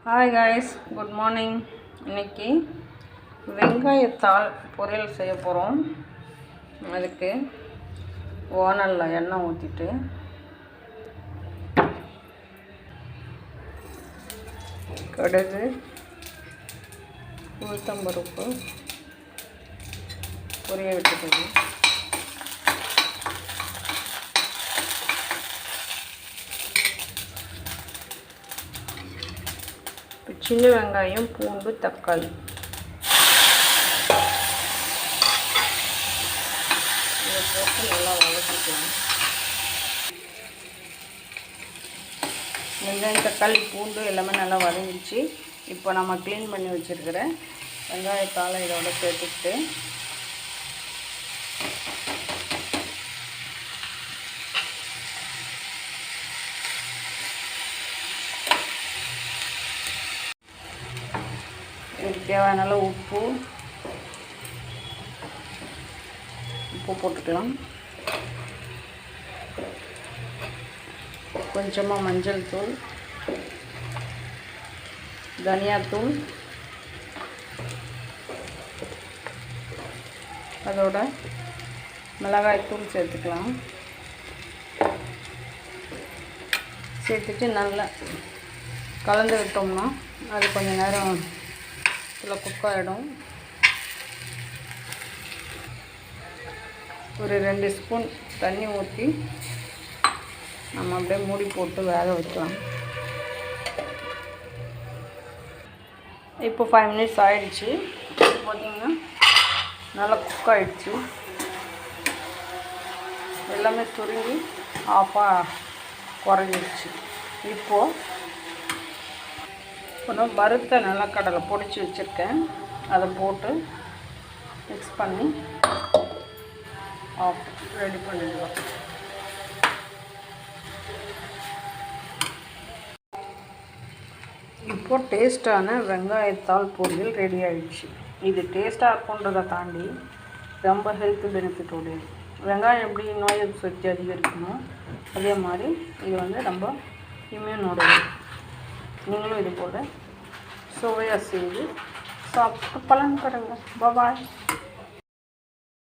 Hi guys, good morning. இன்றைக்கி வெங்காயத்தாள் பொரியல் செய்ய போகிறோம். அதுக்கு வானலில் எண்ணெய் ஊற்றிட்டு கடுகு, உளுத்தம்பருப்பு பொரிய விட்டுட்டு சின்ன வெங்காயம், பூண்டு, தக்காளி இதை போட்டு நல்லா வதக்கிக்கலாம். வெங்காயம், தக்காளி, பூண்டு எல்லாமே நல்லா வதங்கிடுச்சு. இப்போ நம்ம க்ளீன் பண்ணி வச்சுருக்கிற வெங்காயத்தாளை இதோட சேர்த்துக்கிட்டு இதுக்கு தேவையான உப்பு போட்டுக்கலாம். கொஞ்சமாக மஞ்சள் தூள், தனியாத்தூள், அதோட மிளகாய்த்தூள் சேர்த்துக்கலாம். சேர்த்துட்டு நல்லா கலந்து விட்டோம்னா அது கொஞ்சம் நேரம் இதில் குக் ஆகிடும். ஒரு 2 ஸ்பூன் தண்ணி ஊற்றி நம்ம அப்படியே மூடி போட்டு வேக வைக்கலாம். இப்போ 5 மினிட்ஸ் ஆகிடுச்சு. பார்த்திங்கன்னா நல்லா குக் ஆகிடுச்சு. எல்லாமே சுருங்கி ஆஃபாக குறைஞ்சிடுச்சு. இப்போது கொஞ்சம் வறுத்த நிலக்கடலை பொடிச்சு வச்சுருக்கேன், அதை போட்டு மிக்ஸ் பண்ணி ரெடி பண்ணிடுவோம். இப்போது டேஸ்ட்டான வெங்காயத்தாள் பொரியல் ரெடி ஆகிடுச்சு. இது டேஸ்ட்டாக இருக்குன்றதை தாண்டி ரொம்ப ஹெல்த் பெனிஃபிட் உடையது. வெங்காயம் எப்படி நோய் எதிர்ப்பு சக்தி அதிகரிக்கணும், அதே மாதிரி இது ரொம்ப இம்யூனோடையது. நீங்களும் இது போல் சுவையாக செய்து சாப்பிட்டு பலன் பெறுங்க. பாய்.